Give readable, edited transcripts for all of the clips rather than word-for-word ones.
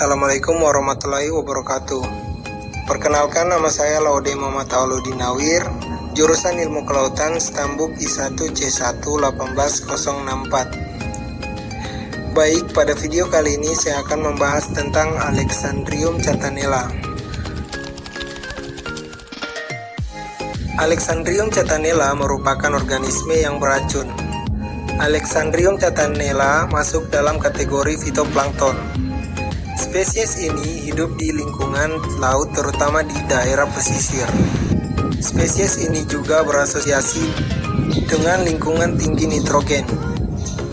Assalamualaikum warahmatullahi wabarakatuh. Perkenalkan, nama saya Laude Muhammad Auludin Nawir, jurusan Ilmu Kelautan Stambuk I1 C1 18064. Baik, pada video kali ini saya akan membahas tentang Alexandrium catanella. Alexandrium catanella merupakan organisme yang beracun. Alexandrium catanella masuk dalam kategori fitoplankton. Spesies ini hidup di lingkungan laut, terutama di daerah pesisir. Spesies ini juga berasosiasi dengan lingkungan tinggi nitrogen.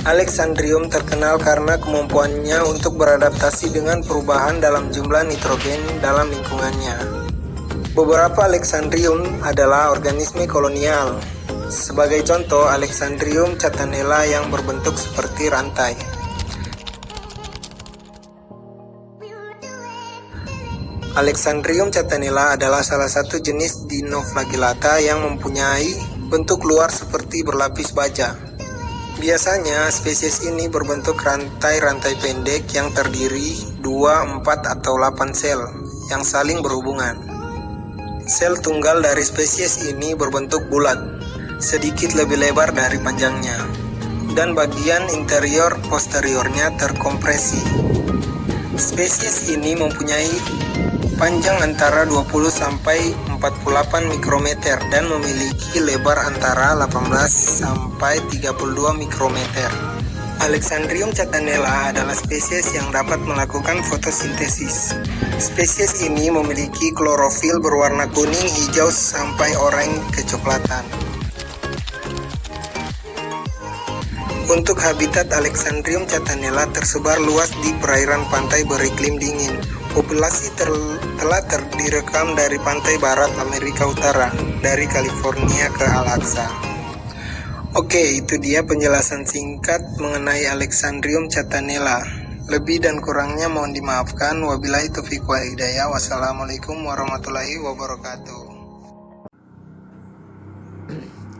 Alexandrium terkenal karena kemampuannya untuk beradaptasi dengan perubahan dalam jumlah nitrogen dalam lingkungannya. Beberapa Alexandrium adalah organisme kolonial. Sebagai contoh, Alexandrium catanella yang berbentuk seperti rantai. Alexandrium catanella adalah salah satu jenis Dinoflagellata yang mempunyai bentuk luar seperti berlapis baja. Biasanya spesies ini berbentuk rantai-rantai pendek yang terdiri 2, 4, atau 8 sel yang saling berhubungan. Sel tunggal dari spesies ini berbentuk bulat, sedikit lebih lebar dari panjangnya, dan bagian interior posteriornya terkompresi. Spesies ini mempunyai panjang antara 20 sampai 48 mikrometer dan memiliki lebar antara 18 sampai 32 mikrometer. Alexandrium catanella adalah spesies yang dapat melakukan fotosintesis. Spesies ini memiliki klorofil berwarna kuning, hijau, sampai oranye kecoklatan. Untuk habitat Alexandrium catanella tersebar luas di perairan pantai beriklim dingin. Populasi telah direkam dari pantai barat Amerika Utara, dari California ke Al-Aqsa. Oke, itu dia penjelasan singkat mengenai Alexandrium catanella. Lebih dan kurangnya mohon dimaafkan. Wabillahi taufiq wal hidayah. Wassalamualaikum warahmatullahi wabarakatuh.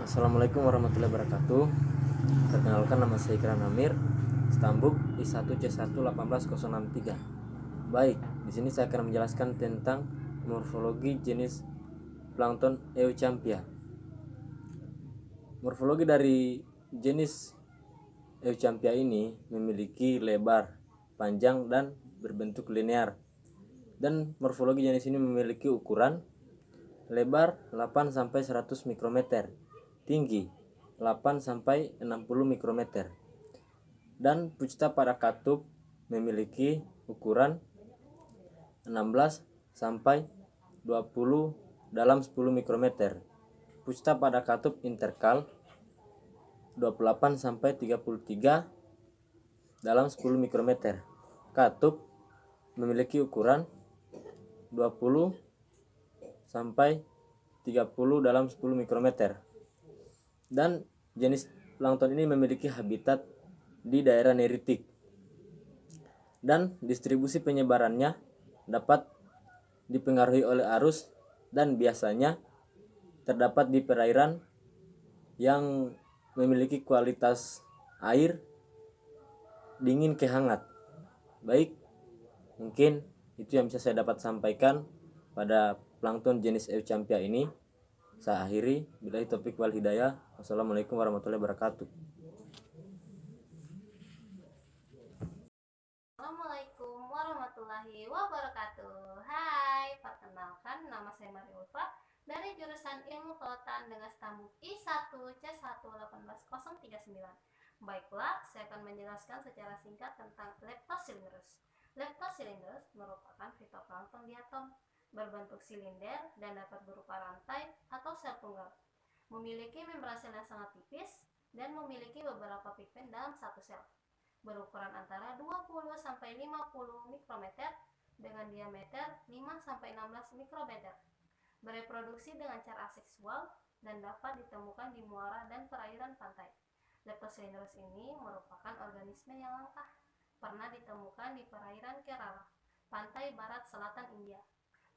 Assalamualaikum warahmatullahi wabarakatuh. Perkenalkan, nama saya Ikran Amir, Stambuk I1 C1 18063. Baik, di sini saya akan menjelaskan tentang morfologi jenis plankton Euchampia. Morfologi dari jenis Euchampia ini memiliki lebar, panjang, dan berbentuk linear. Dan morfologi jenis ini memiliki ukuran lebar 8 sampai 100 mikrometer, tinggi 8 sampai 60 mikrometer. Dan pucta pada katup memiliki ukuran 16 sampai 20 dalam 10 mikrometer. Pucta pada katup interkal 28 sampai 33 dalam 10 mikrometer. Katup memiliki ukuran 20 sampai 30 dalam 10 mikrometer. Dan jenis plankton ini memiliki habitat di daerah neritik. Dan distribusi penyebarannya dapat dipengaruhi oleh arus dan biasanya terdapat di perairan yang memiliki kualitas air dingin ke hangat. Baik, mungkin itu yang bisa saya dapat sampaikan pada plankton jenis Euchampia ini. Saya akhiri, billahi taufiq wal hidayah. Wassalamualaikum warahmatullahi wabarakatuh. Assalamualaikum warahmatullahi wabarakatuh. Hai, perkenalkan, nama saya Mari Ulfa dari jurusan Ilmu Kelautan dengan Stambuk I1 C1 18039. Baiklah, saya akan menjelaskan secara singkat tentang Leptocylindrus. Leptocylindrus merupakan fitoplankton diatom, berbentuk silinder dan dapat berupa rantai atau sel tunggal. Memiliki membran sel yang sangat tipis dan memiliki beberapa pigmen dalam satu sel, berukuran antara 20 sampai 50 mikrometer dengan diameter 5 sampai 16 mikrometer. Bereproduksi dengan cara aseksual dan dapat ditemukan di muara dan perairan pantai. Leptocylindrus ini merupakan organisme yang langka. Pernah ditemukan di perairan Kerala, pantai barat selatan India.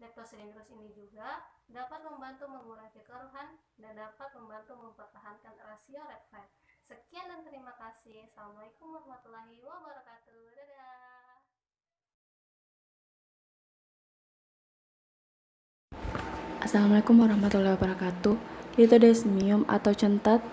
Leptocylindrus ini juga dapat membantu mengurangi kekeruhan dan dapat membantu mempertahankan rasio red flag. Sekian dan terima kasih. Assalamualaikum warahmatullahi wabarakatuh. Dadah. Assalamualaikum warahmatullahi wabarakatuh. Lithodesmium atau centat,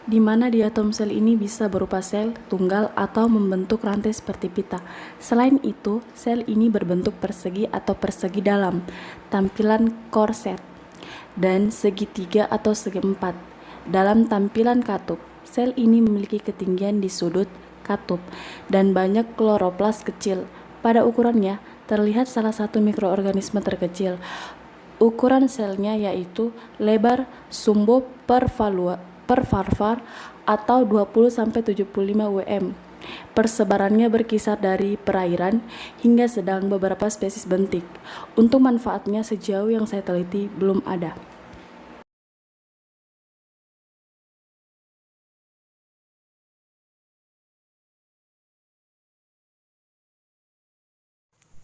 di mana di atom sel ini bisa berupa sel tunggal atau membentuk rantai seperti pita. Selain itu, sel ini berbentuk persegi atau persegi dalam, tampilan korset, dan segitiga atau segi empat. Dalam tampilan katup, sel ini memiliki ketinggian di sudut katup dan banyak kloroplas kecil. Pada ukurannya, terlihat salah satu mikroorganisme terkecil. Ukuran selnya yaitu lebar sumbo per varvar atau 20-75 wm. Persebarannya berkisar dari perairan hingga sedang beberapa spesies bentik. Untuk manfaatnya sejauh yang saya teliti belum ada.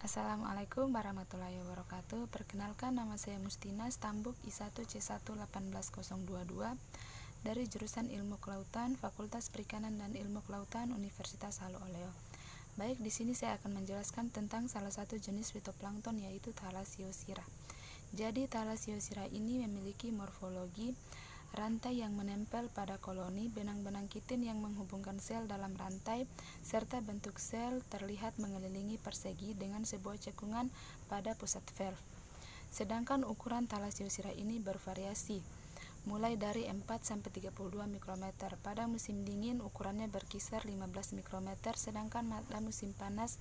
Assalamualaikum warahmatullahi wabarakatuh. Perkenalkan, nama saya Mustina, stambuk I1C1-18022 dari jurusan Ilmu Kelautan, Fakultas Perikanan dan Ilmu Kelautan, Universitas Halu Oleo. Baik, di sini saya akan menjelaskan tentang salah satu jenis fitoplankton, yaitu Thalassiosira. Jadi Thalassiosira ini memiliki morfologi rantai yang menempel pada koloni benang-benang kitin yang menghubungkan sel dalam rantai, serta bentuk sel terlihat mengelilingi persegi dengan sebuah cekungan pada pusat valve. Sedangkan ukuran Thalassiosira ini bervariasi, mulai dari 4-32 mikrometer. Pada musim dingin ukurannya berkisar 15 mikrometer, sedangkan pada musim panas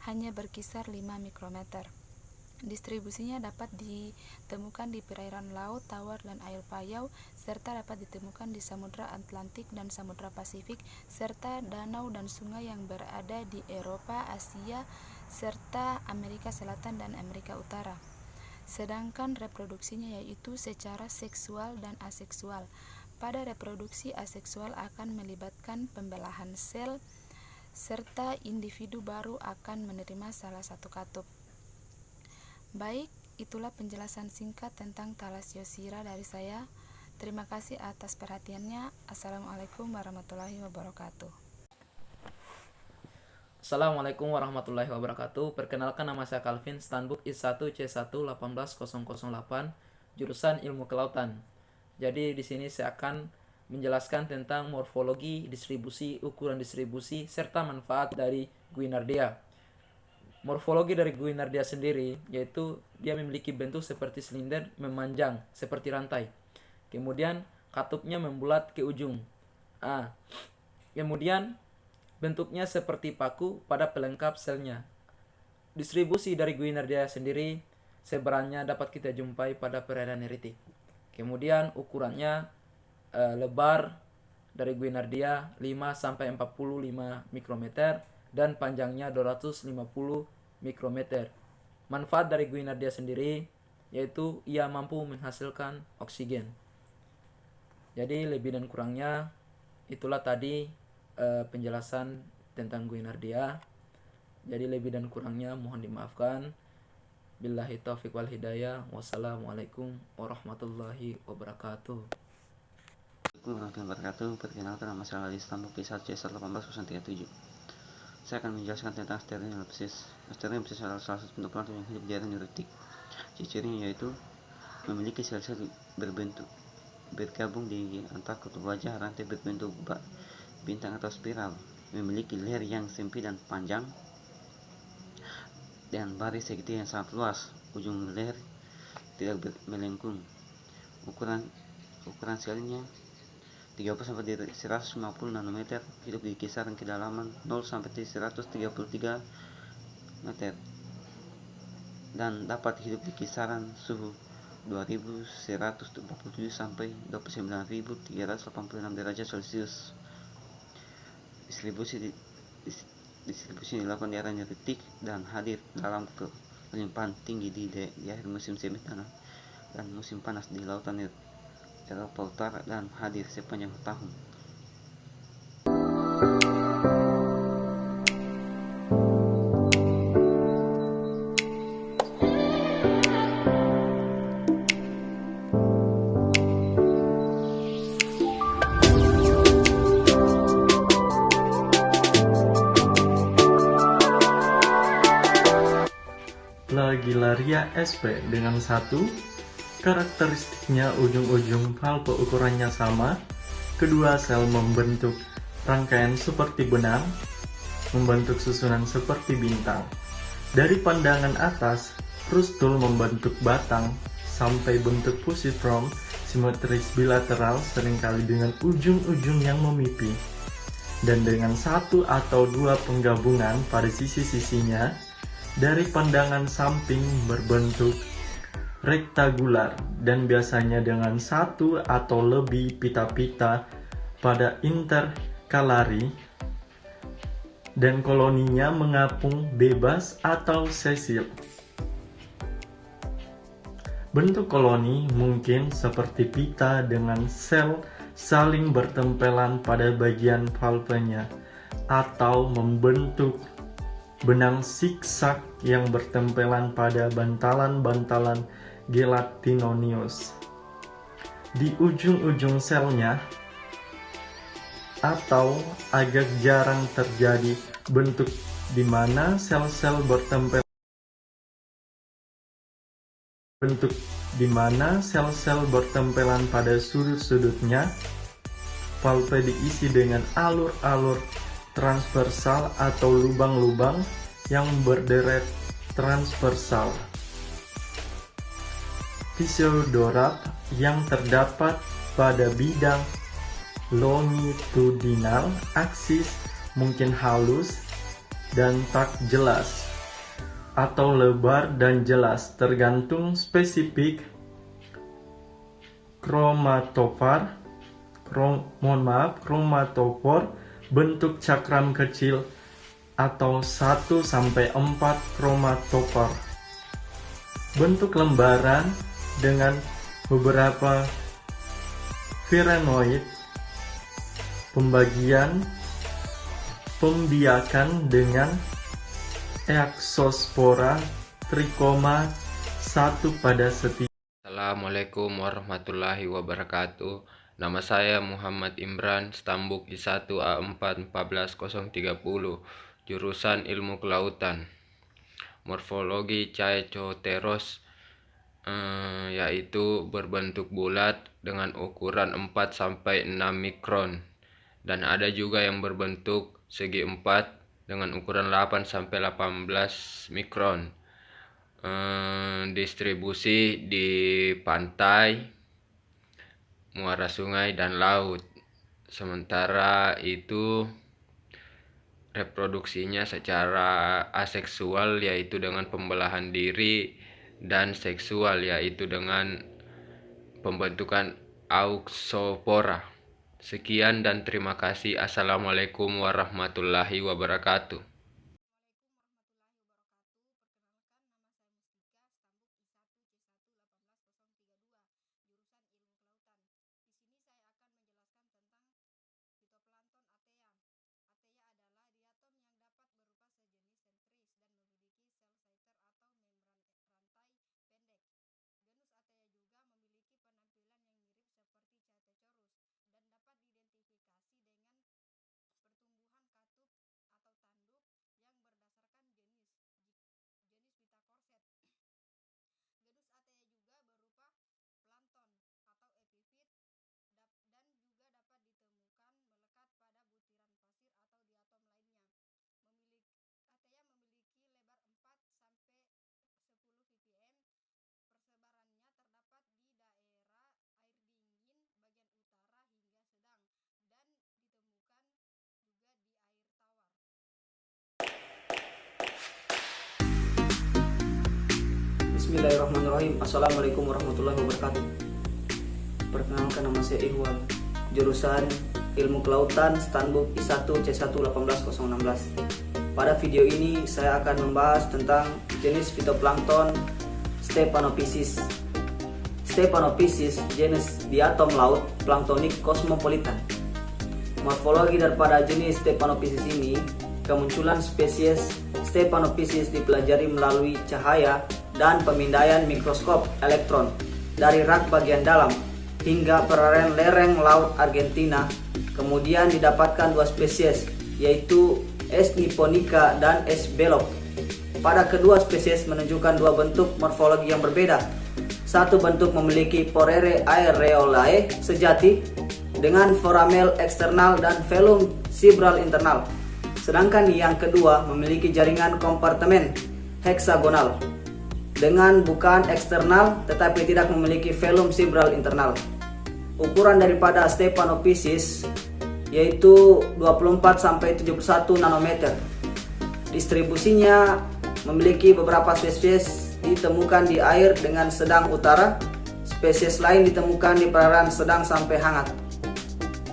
hanya berkisar 5 mikrometer. Distribusinya dapat ditemukan di perairan laut, tawar, dan air payau, serta dapat ditemukan di Samudra Atlantik dan Samudra Pasifik, serta danau dan sungai yang berada di Eropa, Asia, serta Amerika Selatan dan Amerika Utara. Sedangkan reproduksinya yaitu secara seksual dan aseksual. Pada reproduksi aseksual akan melibatkan pembelahan sel, serta individu baru akan menerima salah satu katup. Baik, itulah penjelasan singkat tentang Thalassiosira dari saya. Terima kasih atas perhatiannya. Assalamualaikum warahmatullahi wabarakatuh. Assalamualaikum warahmatullahi wabarakatuh. Perkenalkan, nama saya Calvin, stambuk I1C1-18008, jurusan Ilmu Kelautan. Jadi di sini saya akan menjelaskan tentang morfologi, distribusi, ukuran distribusi, serta manfaat dari Guinardea. Morfologi dari Guinardea sendiri yaitu dia memiliki bentuk seperti silinder memanjang seperti rantai. Kemudian katupnya membulat ke ujung. Kemudian bentuknya seperti paku pada pelengkap selnya. Distribusi dari Guinardea sendiri sebarannya dapat kita jumpai pada perairan neritik. Kemudian ukurannya lebar dari Guinardea 5-45 mikrometer dan panjangnya 250 mikrometer. Manfaat dari Guinardea sendiri yaitu ia mampu menghasilkan oksigen. Jadi lebih dan kurangnya itulah tadi penjelasan tentang Guinardea. Jadi lebih dan kurangnya mohon dimaafkan. Billahi taufiq wal hidayah. Wassalamualaikum warahmatullahi wabarakatuh. Assalamualaikum warahmatullahi wabarakatuh. Perkenalkan, nama saya Ali Stambuk I1C1-18037. Saya akan menjelaskan tentang Asterineopsis. Asterineopsis adalah salah satu bentuk plankton yang hidup di area neritik. Ciri-cirinya yaitu memiliki sel-sel berbentuk bergabung di antar kutub wajah, rantai berbentuk bintang atau spiral, memiliki leher yang sempit dan panjang, dan baris segitiga yang sangat luas. Ujung leher tidak melengkung. Ukuran selnya 30-150 nanometer, hidup di kisaran kedalaman 0-133 meter, dan dapat hidup di kisaran suhu 2147 sampai 29386 derajat Celcius. Distribusi dilakukan di area neritik dan hadir dalam kelimpahan tinggi di akhir musim semi tanah dan musim panas di lautan terpeltar dan hadir sepanjang tahun. Flagellaria sp dengan satu, karakteristiknya ujung-ujung valve ukurannya sama, kedua sel membentuk rangkaian seperti benang, membentuk susunan seperti bintang. Dari pandangan atas, frustul membentuk batang sampai bentuk fusiform simetris bilateral seringkali dengan ujung-ujung yang memipih, dan dengan satu atau dua penggabungan pada sisi-sisinya. Dari pandangan samping berbentuk rektagular dan biasanya dengan satu atau lebih pita-pita pada interkalari, dan koloninya mengapung bebas atau sesil. Bentuk koloni mungkin seperti pita dengan sel saling bertempelan pada bagian valvenya, atau membentuk benang zigzag yang bertempelan pada bantalan-bantalan gelatinous di ujung-ujung selnya, atau agak jarang terjadi bentuk di mana sel-sel bertempelan pada sudut-sudutnya. Valve diisi dengan alur-alur transversal atau lubang-lubang yang berderet transversal. Pseudorab yang terdapat pada bidang longitudinal aksis mungkin halus dan tak jelas, atau lebar dan jelas tergantung spesifik kromatofor bentuk cakram kecil atau 1-4 kromatofor. Bentuk lembaran dengan beberapa virenoid, pembiakan dengan exospora trikoma 1 pada setiap. Assalamualaikum warahmatullahi wabarakatuh. Nama saya Muhammad Imran, Stambuk I1 A4 14030, jurusan Ilmu Kelautan. Morfologi Chaecoteros yaitu berbentuk bulat dengan ukuran 4-6 mikron, dan ada juga yang berbentuk segi 4 dengan ukuran 8-18 mikron. Distribusi di pantai, muara sungai, dan laut. Sementara itu reproduksinya secara aseksual, yaitu dengan pembelahan diri, dan seksual, yaitu dengan pembentukan auxopora. Sekian dan terima kasih. Assalamualaikum warahmatullahi wabarakatuh. Bismillahirrahmanirrahim. Assalamualaikum warahmatullahi wabarakatuh. Perkenalkan, nama saya Ihwan, jurusan Ilmu Kelautan, Stambuk I1 C1 18016. Pada video ini saya akan membahas tentang jenis fitoplankton Stephanophysis. Stephanophysis jenis diatom laut planktonik cosmopolitan. Morfologi daripada jenis Stephanophysis ini, kemunculan spesies Stephanophysis dipelajari melalui cahaya dan pemindaian mikroskop elektron dari rak bagian dalam hingga perairan lereng laut Argentina. Kemudian didapatkan dua spesies, yaitu S. nipponica dan S. belloc. Pada kedua spesies menunjukkan dua bentuk morfologi yang berbeda. Satu bentuk memiliki porere aereolae sejati dengan foramen eksternal dan velum cibral internal. Sedangkan yang kedua memiliki jaringan kompartemen heksagonal dengan bukaan eksternal tetapi tidak memiliki velum cibral internal. Ukuran daripada Stephanophysis yaitu 24-71 nanometer. Distribusinya memiliki beberapa spesies ditemukan di air dengan sedang utara, spesies lain ditemukan di perairan sedang sampai hangat.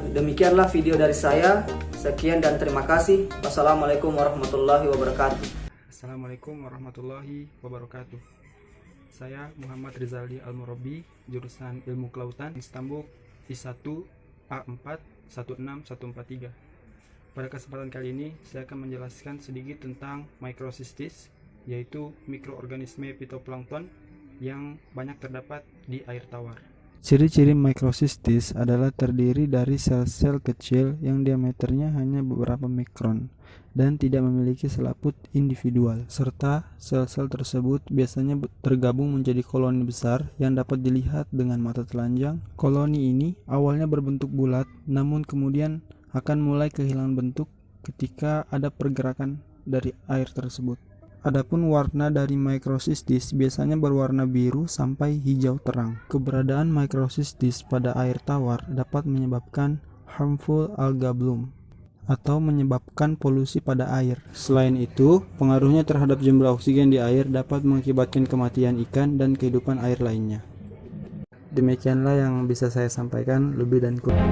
Demikianlah video dari saya. Sekian dan terima kasih. Wassalamualaikum warahmatullahi wabarakatuh. Assalamualaikum warahmatullahi wabarakatuh. Saya Muhammad Rizaldi Al-Murabi, jurusan Ilmu Kelautan, Stambuk I1 A4 16143. Pada kesempatan kali ini, saya akan menjelaskan sedikit tentang microcystis, yaitu mikroorganisme fitoplankton yang banyak terdapat di air tawar. Ciri-ciri microcystis adalah terdiri dari sel-sel kecil yang diameternya hanya beberapa mikron dan tidak memiliki selaput individual, serta sel-sel tersebut biasanya tergabung menjadi koloni besar yang dapat dilihat dengan mata telanjang. Koloni ini awalnya berbentuk bulat, namun kemudian akan mulai kehilangan bentuk ketika ada pergerakan dari air tersebut. Adapun warna dari microcystis biasanya berwarna biru sampai hijau terang. Keberadaan microcystis pada air tawar dapat menyebabkan harmful alga bloom atau menyebabkan polusi pada air. Selain itu, pengaruhnya terhadap jumlah oksigen di air dapat mengakibatkan kematian ikan dan kehidupan air lainnya. Demikianlah yang bisa saya sampaikan, lebih dan kurang.